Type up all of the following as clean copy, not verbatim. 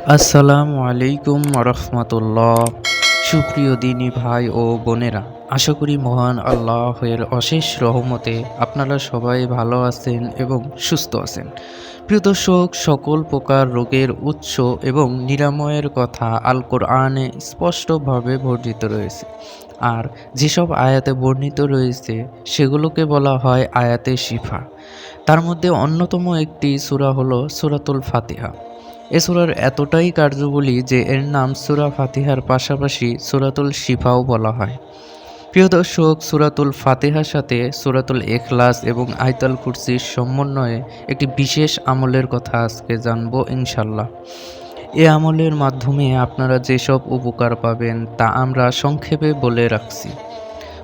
আসসালামু আলাইকুম রহমতুল্লাহ। সুপ্রিয় দিনী ভাই ও বোনেরা, আশা করি মহান আল্লাহের অশেষ রহমতে আপনারা সবাই ভালো আছেন এবং সুস্থ আছেন। প্রিয় দর্শক, সকল প্রকার রোগের উৎস এবং নিরাময়ের কথা আল কোরআনে স্পষ্টভাবে বর্ণিত রয়েছে। আর যেসব আয়াতে বর্ণিত রয়েছে সেগুলোকে বলা হয় আয়াতে শিফা। তার মধ্যে অন্যতম একটি সূরা হলো সূরাতুল ফাতিহা। এ সূরার এতটাই কার্যবলী যে এর নাম সূরা ফাতিহার পাশাপাশি সূরাতুল শিফাও বলা হয়। প্রিয় দর্শক, সূরাতুল ফাতিহার সাথে সূরাতুল ইখলাস এবং আয়াতুল কুরসির সমন্বয়ে একটি বিশেষ আমলের কথা আজকে জানবো ইনশাল্লাহ। এ আমলের মাধ্যমে আপনারা যেসব উপকার পাবেন তা আমরা সংক্ষেপে বলে রাখছি।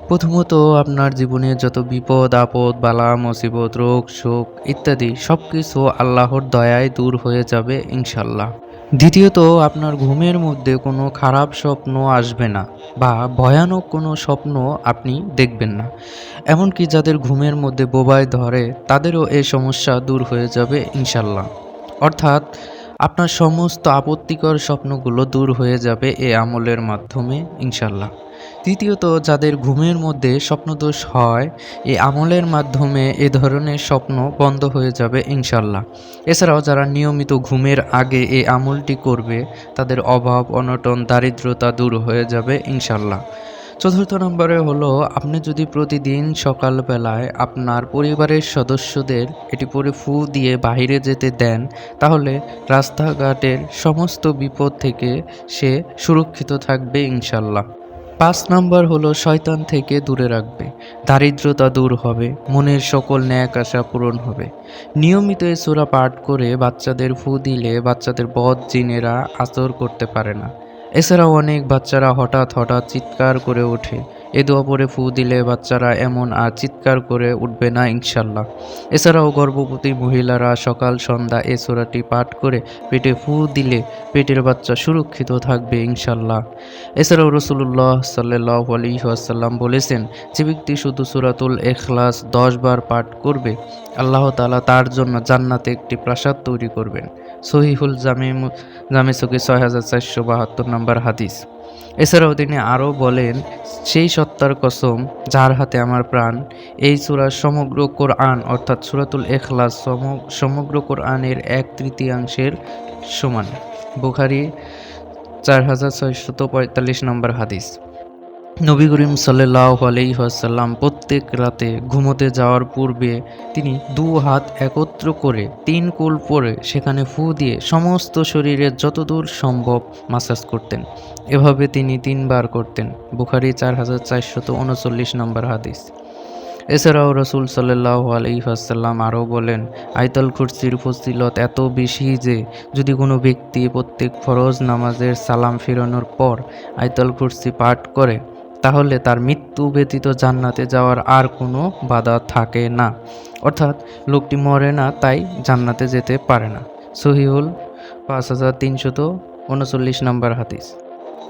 প্রথমত, আপনার জীবনে যত বিপদ আপদ বালা মুসিবত রোগ শোক ইত্যাদি সব কিছু আল্লাহর দয়ায় দূর হয়ে যাবে ইনশাল্লাহ। দ্বিতীয়ত, আপনার ঘুমের মধ্যে কোনো খারাপ স্বপ্ন আসবে না বা ভয়ানক কোনো স্বপ্ন আপনি দেখবেন না। এমনকি যাদের ঘুমের মধ্যে বোবায় ধরে তাদেরও এই সমস্যা দূর হয়ে যাবে ইনশাল্লাহ। অর্থাৎ আপনার সমস্ত আপত্তিকর স্বপ্নগুলো দূর হয়ে যাবে এ আমলের মাধ্যমে ইনশাল্লাহ। তৃতীয়ত, যাদের ঘুমের মধ্যে স্বপ্নদোষ হয় এই আমলের মাধ্যমে এ ধরনের স্বপ্ন বন্ধ হয়ে যাবে ইনশাল্লাহ। এছাড়াও যারা নিয়মিত ঘুমের আগে এই আমলটি করবে তাদের অভাব অনটন দারিদ্রতা দূর হয়ে যাবে ইনশাল্লাহ। চতুর্থ নম্বরে হলো, আপনি যদি প্রতিদিন সকালবেলায় আপনার পরিবারের সদস্যদের এটি পরে ফু দিয়ে বাইরে যেতে দেন তাহলে রাস্তাঘাটের সমস্ত বিপদ থেকে সে সুরক্ষিত থাকবে ইনশাল্লাহ। ৫ নম্বর হলো, শয়তান থেকে দূরে রাখবে, দারিদ্রতা দূর হবে, মনের সকল ন্যাক আশা পূরণ হবে। নিয়মিত এই সূরা পাঠ করে বাচ্চাদের ফু দিলে বাচ্চাদের বদ জিনেরা আচর করতে পারে না। এছাড়াও অনেক বাচ্চারা হঠাৎ হঠাৎ চিৎকার করে ওঠে। এ দোয়া পরে ফু দিলে বাচ্চারা এমন আর চিৎকার করে উঠবে না ইনশাল্লাহ। এছাড়াও গর্ভবতী মহিলারা সকাল সন্ধ্যা এ সূরাটি পাঠ করে পেটে ফু দিলে পেটের বাচ্চা সুরক্ষিত থাকবে ইনশাল্লাহ। এছাড়াও রাসূলুল্লাহ সাল্লাল্লাহু আলাইহি ওয়াসাল্লাম বলেছেন, যে ব্যক্তি শুধু সূরাতুল ইখলাস 10 বার পাঠ করবে আল্লাহ তাআলা তার জন্য জান্নাতে একটি প্রাসাদ তৈরি করবেন। সহিহুল জামে সগীর ৬৪৭২ নম্বর হাদিস। এছাড়াও তিনি আরও বলেন, সেই সত্তার কসম যার হাতে আমার প্রাণ, এই সূরা সমগ্র কোরআন অর্থাৎ সূরাতুল ইখলাস সমগ্র কোরআনের 1/3 সমান। বুখারী ৪৬৪৫ নম্বর হাদিস। নবী করিম সাল্লাল্লাহু আলাইহি ওয়াসাল্লাম প্রত্যেক রাতে ঘুমোতে যাওয়ার পূর্বে তিনি 2 হাত একত্র করে 3 কুল পরে সেখানে ফু দিয়ে সমস্ত শরীরের যতদূর সম্ভব মাসাজ করতেন। এভাবে তিনি 3 বার করতেন। বুখারী ৪৪৩৯ নম্বর হাদিস। এছাড়াও রাসূল সাল্লাল্লাহু আলাইহি ওয়াসাল্লাম আরও বলেন, আয়াতুল কুরসির ফজিলত এত বেশি যে যদি কোনো ব্যক্তি প্রত্যেক ফরজ নামাজের সালাম ফিরানোর পর আয়াতুল কুরসি পাঠ করে তাহলে তার মৃত্যু ব্যতীত জান্নাতে যাওয়ার আর কোনো বাধা থাকে না। অর্থাৎ লোকটি মরে না, তাই জান্নাতে যেতে পারে না। সহিহুল 5339 নম্বর হাদিস।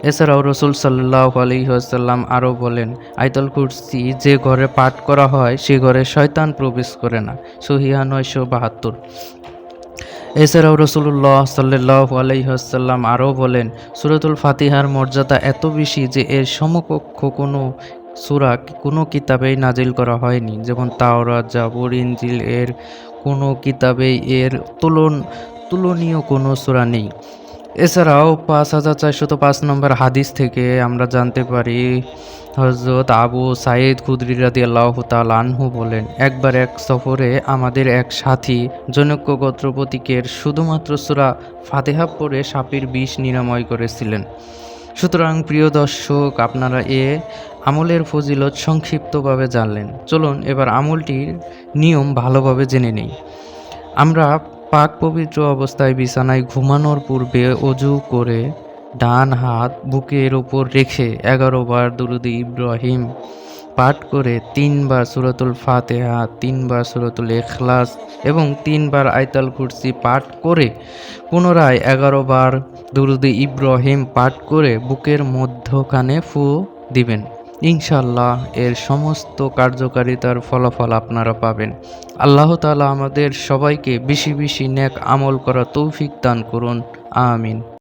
এছাড়াও রাসূল সাল্লাল্লাহু আলাইহি ওয়াসাল্লাম আরও বলেন, আয়াতুল কুরসি যে ঘরে পাঠ করা হয় সে ঘরে শয়তান প্রবেশ করে না। সহিহ ৯৭২। এছাড়াও রাসূলুল্লাহ সাল্লাল্লাহু আলাইহি ওয়াসাল্লাম আরও বলেন, সূরাতুল ফাতিহার মর্যাদা এত বেশি যে এর সমকক্ষ কোনো সূরা কোনো কিতাবেই নাজিল করা হয়নি। যেমন তাওরাত জাবুর ইনজিল এর কোনো কিতাবেই এর তুলনীয় কোনো সূরা নেই। এছাড়াও ৫৪০৫ নম্বর হাদিস থেকে আমরা জানতে পারি, হযরত আবু সাঈদ খুদরী রাদিয়াল্লাহু তাআলা আনহু বলেন, একবার এক সফরে আমাদের এক সাথী জনৈক গোত্রপতিকের শুধুমাত্র সূরা ফাতিহা পড়ে সাপের বিষ নিরাময় করেছিলেন। সুতরাং প্রিয় দর্শক, আপনারা এ আমলের ফজিলত সংক্ষিপ্তভাবে জানলেন। চলুন এবার আমলটির নিয়ম ভালোভাবে জেনে নেই। আমরা পাক পবিত্র অবস্থায় বিছানায় ঘুমানোর পূর্বে ওযু করে ডান হাত বুকের ওপর রেখে 11 বার দুরূদে ইব্রাহিম পাঠ করে 3 বার সূরাতুল ফাতিহা, 3 বার সূরাতুল ইখলাস এবং 3 বার আয়াতুল কুরসি পাঠ করে পুনরায় 11 বার দুরূদে ইব্রাহিম পাঠ করে বুকের মধ্যখানে ফু দিবেন। ইনশাআল্লাহ এর সমস্ত কার্যকারিতার ফলাফল আপনারা পাবেন। আল্লাহ তাআলা আমাদের সবাইকে বেশি বেশি নেক আমল করার তৌফিক দান করুন। আমিন।